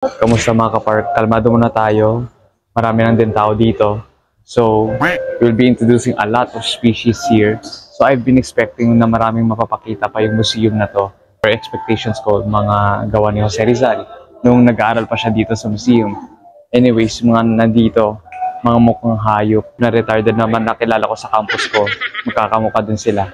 Kamusta mga kapark? Kalmado muna tayo. Marami lang din tao dito. So, we'll be introducing a lot of species here. So, I've been expecting na maraming mapapakita pa yung museum na to. For expectations ko, mga gawa ni Jose Rizal nung nag-aaral pa siya dito sa museum. Anyways, mga nandito, mga mukhang hayop na retarded naman nakilala ko sa campus ko. Magkakamukha din sila.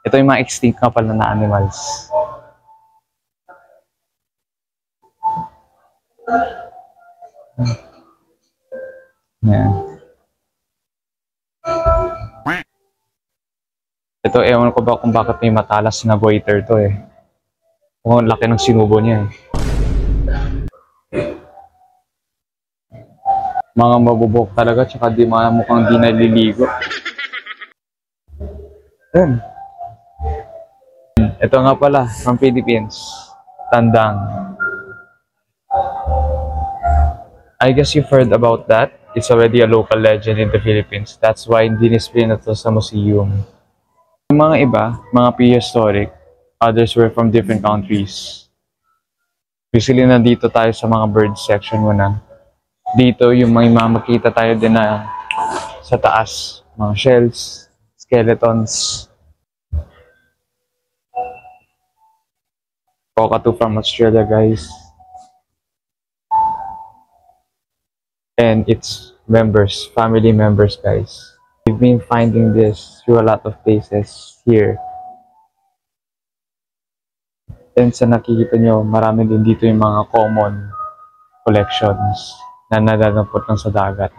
Ito yung mga extinct nga pala na animals. Yan. Ito, ewan ko ba kung bakit may matalas na goiter to eh. Mukhang laki ng sinubo niya eh. Mga mabubok talaga, tsaka di mga mukhang di naliligo. Yan. Ito nga pala, from Philippines. Tandang. I guess you've heard about that. It's already a local legend in the Philippines. That's why dinisplay na to sa museum. Yung mga iba, mga prehistoric, others were from different countries. Basically, nandito tayo sa mga bird section muna. Dito, yung may makita tayo din na sa taas. Mga shells, skeletons. Cockatoo from Australia, guys. And its members, family members, guys. We've been finding this through a lot of places here. And sa nakikita nyo, marami din dito yung mga common collections na nadadampot lang sa dagat.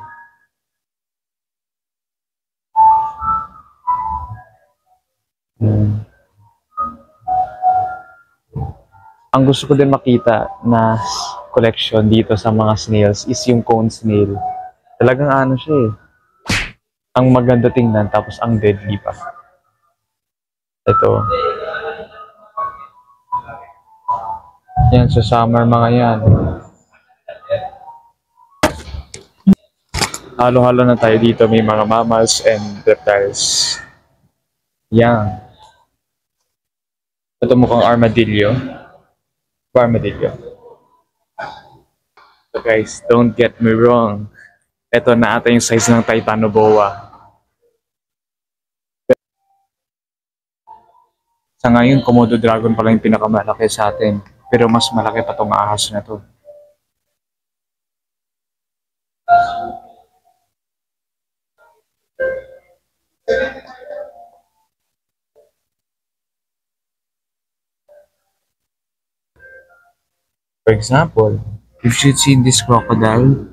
Ang gusto ko din makita na collection dito sa mga snails is yung cone snail. Talagang ano siya eh. Ang maganda tingnan tapos ang deadly pa. Ito. Yan sa summer mga yan. Halo-halo na tayo dito. May mga mammals and reptiles. Yan. Ito mukhang armadillo. Armadillo. So guys, don't get me wrong. Ito na ata yung size ng Titanoboa. Sa ngayon, Komodo dragon pala yung pinakamalaki sa atin. Pero mas malaki pa tong ahas na to. For example, if you'd seen this crocodile,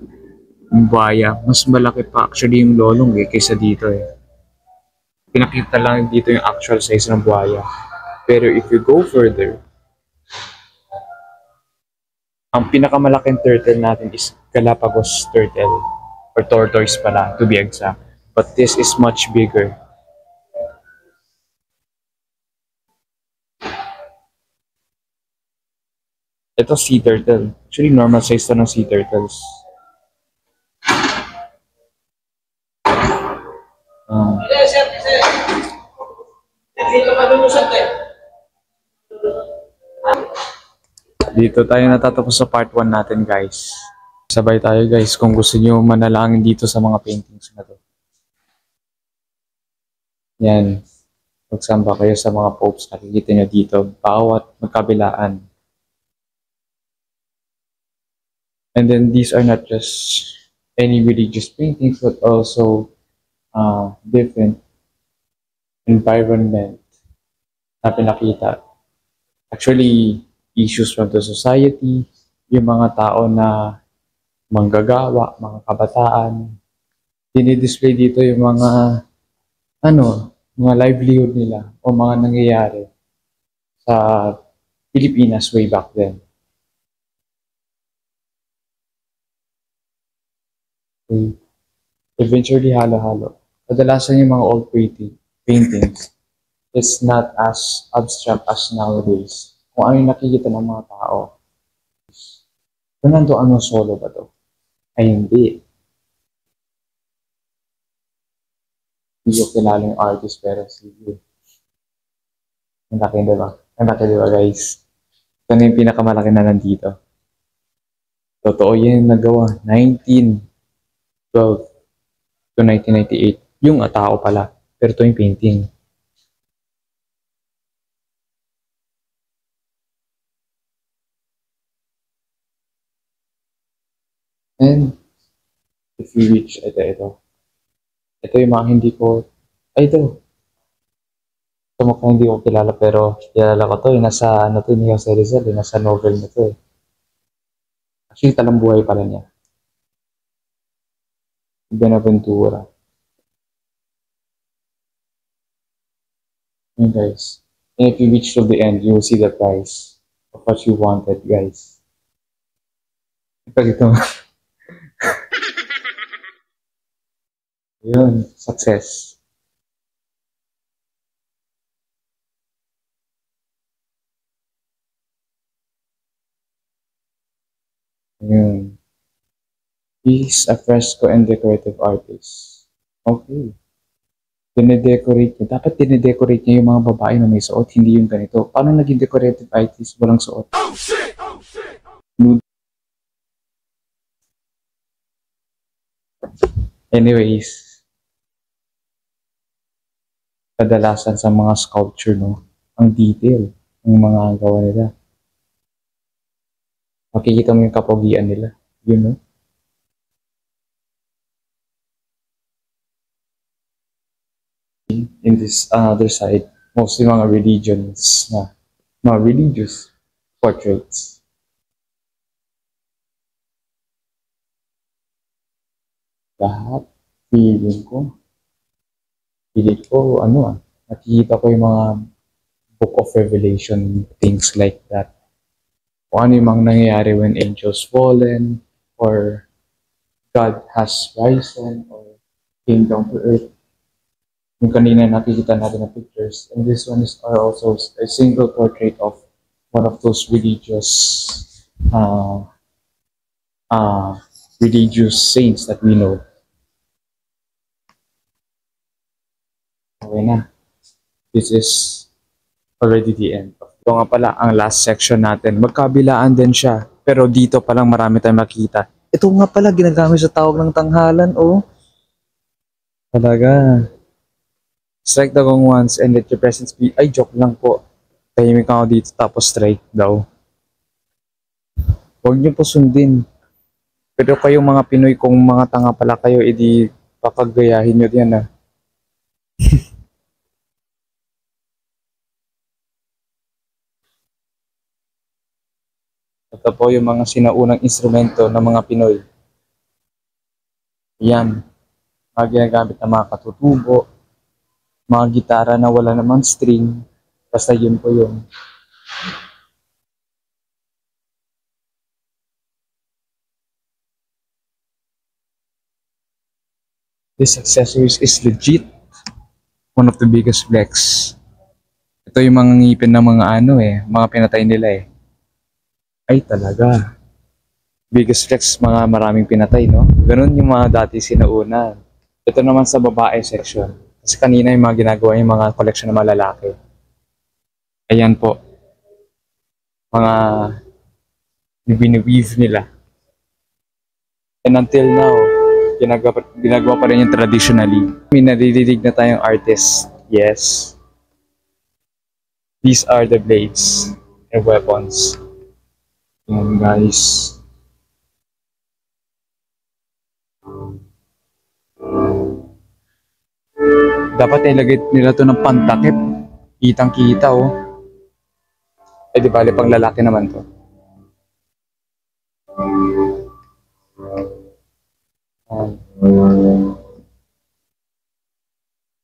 yung buhaya, mas malaki pa actually yung lolong eh, kaysa dito eh. Pinakita lang dito yung actual size ng buhaya. Pero if you go further, ang pinakamalaking turtle natin is Galapagos turtle. Or tortoise pala, to be exact. But this is much bigger. Ito sea turtle. Actually, normal size to ng sea turtles. Dito tayo natatapos sa part 1 natin, guys. Sabay tayo, guys, kung gusto niyo manalangin dito sa mga paintings na to. Yan. Magsamba kayo sa mga popes. Nakikita niyo dito. Bawat magkabilaan. And then these are not just any religious paintings, but also different environment na pinakita. Actually, issues from the society, yung mga tao na manggagawa, mga kabataan. Dinidisplay dito yung mga mga livelihood nila o mga nangyayari sa Pilipinas way back then. Eventually, halo-halo. Kadalasan yung mga old paintings is not as abstract as nowadays. Kung ano yung nakikita ng mga tao. Fernando Ano Solo ba to? Ay hindi. Hindi ko kilala yung artist pero sige. Ang laki, diba? Ang laki, diba guys? Ito na yung pinakamalaki na nandito. Totoo yan yung nagawa. 1912 to 1998. Yung tao pala. Pero ito yung painting. And if you reach, ito. Ito yung mga hindi ko, ito. Ito mga hindi ko kilala pero kilala ko to. Nasa, ano to, ni Jose Rizal. Nasa novel na to. Actually, talang buhay pala niya. Benaventura. Yun guys. And if you reach till the end, you will see the price of what you wanted, guys. Pag ito, yun, success. Yun. He's a fresco and decorative artist. Okay. Dinedecorate niya. Dapat dinedecorate niya yung mga babae na may suot, hindi yung ganito. Paano naging decorative artist walang suot? Nude. Anyways, kadalasan sa mga sculpture, no, ang detail ng mga gawa nila. Makikita mo yung kapogian nila. You know? In this other side, mostly mga religions na, mga religious portraits. Lahat, feeling ko, nakikita ko yung mga Book of Revelation, things like that. Kung ano yung mga nangyayari when angels fallen, or God has risen, or came down to earth. Yung kanina nakikita natin na pictures. And this one is also a single portrait of one of those religious saints that we know. Okay na. This is already the end. Ito nga pala, ang last section natin. Magkabilaan din siya. Pero dito palang marami tayong makita. Ito nga pala, ginagamit sa tawag ng tanghalan, oh. Talaga. Strike the gong once and let your presence be... Ay, joke lang po. Tahimik ako dito tapos strike daw. Huwag niyo po sundin. Pero kayong mga Pinoy, kung mga tanga pala kayo, edi papagayahin nyo yan, ah. Ito po yung mga sinaunang instrumento ng mga Pinoy. Yan. Mga ginagamit ng mga katutubo, mga gitara na wala namang string. Basta yun po yung this accessories is legit. One of the biggest flex. Ito yung mga ngipin ng mga mga pinatay nila eh. Ay talaga. Biggest flex, mga maraming pinatay, no? Ganun yung mga dati sinauna. Ito naman sa babae section. Kasi kanina yung mga ginagawa yung mga collection ng mga lalaki. Ayan po. Mga biniweave nila. And until now, ginagawa pa rin yung traditionally. May nadididig na tayong artist. Yes. These are the blades and weapons. Ayan guys. Dapat ilagay nila to ng pantakip. Kitang-kita, oh. Eh di bale pang lalaki naman to.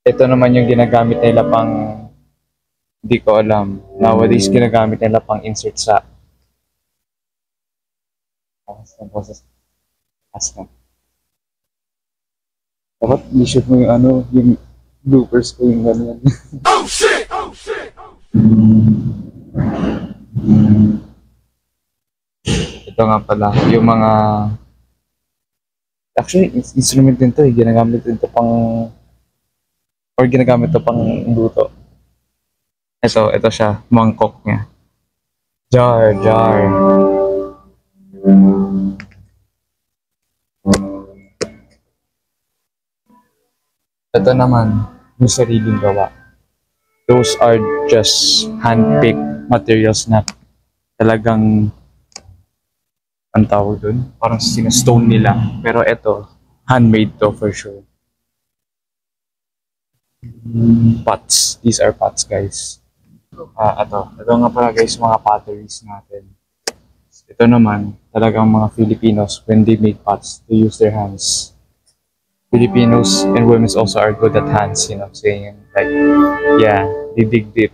Ito naman yung ginagamit nila pang, hindi ko alam. Nowadays ginagamit nila pang insert sa dapat i-shoot mo yung yung bloopers ko yung ganyan. Oh shit! Oh shit! Ito nga pala, yung mga actually, instrument din to eh. Ginagamit din to pang or ginagamit to pang luto. Ito siya, mangkok niya. Jar. Ito naman, yung sariling gawa. Those are just hand-picked materials na talagang ang tawag dun, parang sinastone nila. Pero ito, handmade to for sure. Pots. These are pots, guys. Ito nga pala guys, mga potteries natin. Ito naman, talagang mga Filipinos, when they make pots, they use their hands. Filipinos and women also are good at hands, you know, saying like, yeah, they dig deep.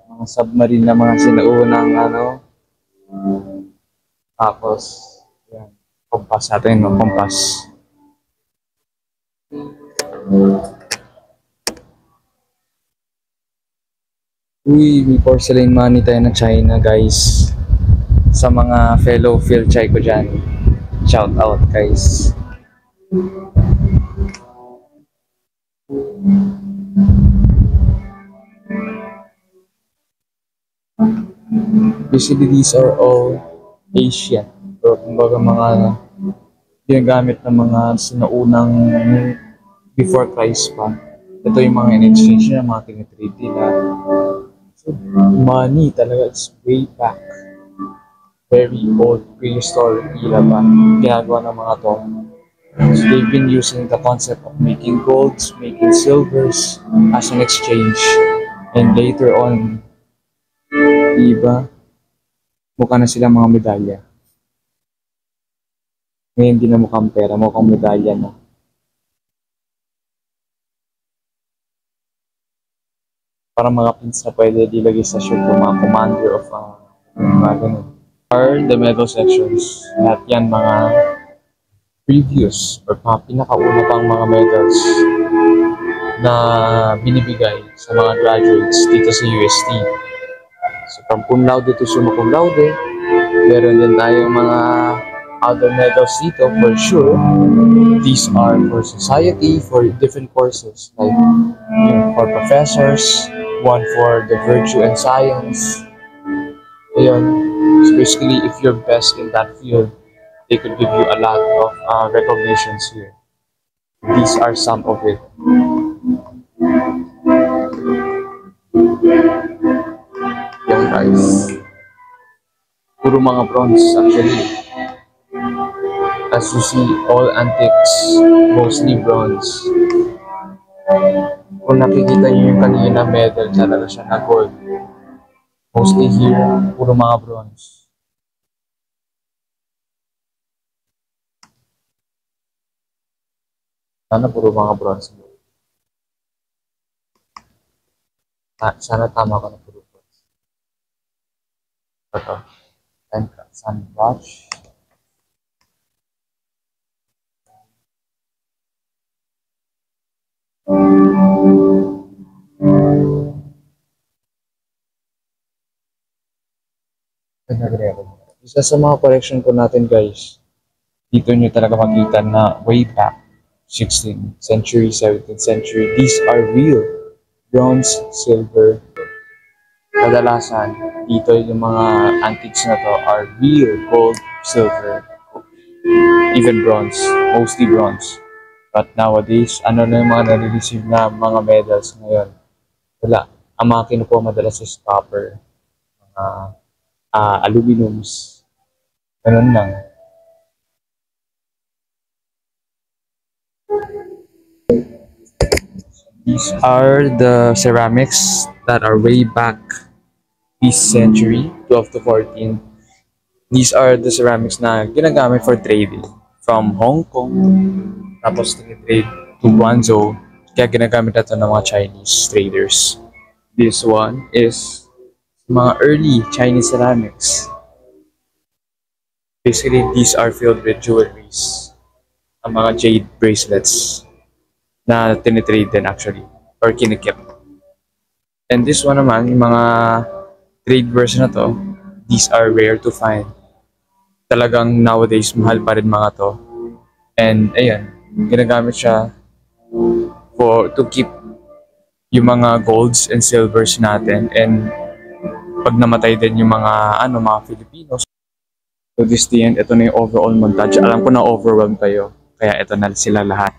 Mga submarine na mga sinaunang ano, tapos, yan, kompas natin, no? Kompas. Uy, may porcelain money tayo na China, guys. Sa mga fellow Phil Chai ko dyan. Shout out, guys. Basically, these are all Asian. Pero kumbaga mga ginagamit ng mga sinaunang before Christ pa. Ito yung mga in-exchange nila, mga tinitrade nila. So, money talaga is way back. Very old, prehistoric era pa. Ginagawa ng mga to. So, they've been using the concept of making golds, making silvers as an exchange. And later on, diba, mukha na sila mga medalya. Ngayon hindi na mukhang pera, mukhang medalya na. Parang mga pins na pwede ilagay sa shirt ng mga commander of mga ganun. Are the medal sections. Lahat yan mga previous or pinakauna pang mga medals na binibigay sa mga graduates dito sa UST. So from cum laude to summa cum laude, meron din tayong mga other medals dito for sure. These are for society, for different courses, like for professors, one for the virtue and science. Ayun. So basically, if you're best in that field, they could give you a lot of recognitions here. These are some of it. Yan guys. Puro mga bronze actually. As you see, all antiques, mostly bronze. Kung nakikita niyo yung kanina medal, talaga siya na gold. Mostly here, puro mga bronze. Sana puro mga bronze. Sana tama ko na puro bronze. Ito. Sun watch. Isa sa mga collection ko natin guys, dito nyo talaga makita na way back 16th century, 17th century, these are real bronze, silver. Kadalasan, dito yung mga antiques na to are real gold, silver, even bronze, mostly bronze. But nowadays, ano na yung mga nare-receive na mga medals ngayon? Wala. Ang mga kinukuha madalas is copper, aluminums. Ganun lang. These are the ceramics that are way back this century, 12 to 14. These are the ceramics na ginagamit for trading from Hong Kong, tapos tinitrade to Guangzhou. Kaya ginagamit ito ng mga Chinese traders. This one is mga early Chinese ceramics. Basically, these are filled with jewelries. Ang mga jade bracelets na tinitrade din actually, or kinikip. And this one naman, yung mga trade version na to, these are rare to find. Talagang nowadays, mahal pa rin mga to. And ayan, ginagamit siya to keep yung mga golds and silvers natin. And pag namatay din yung mga Filipinos, So this the end. Ito na yung overall montage. Alam ko na overwhelmed kayo. Kaya ito na sila lahat.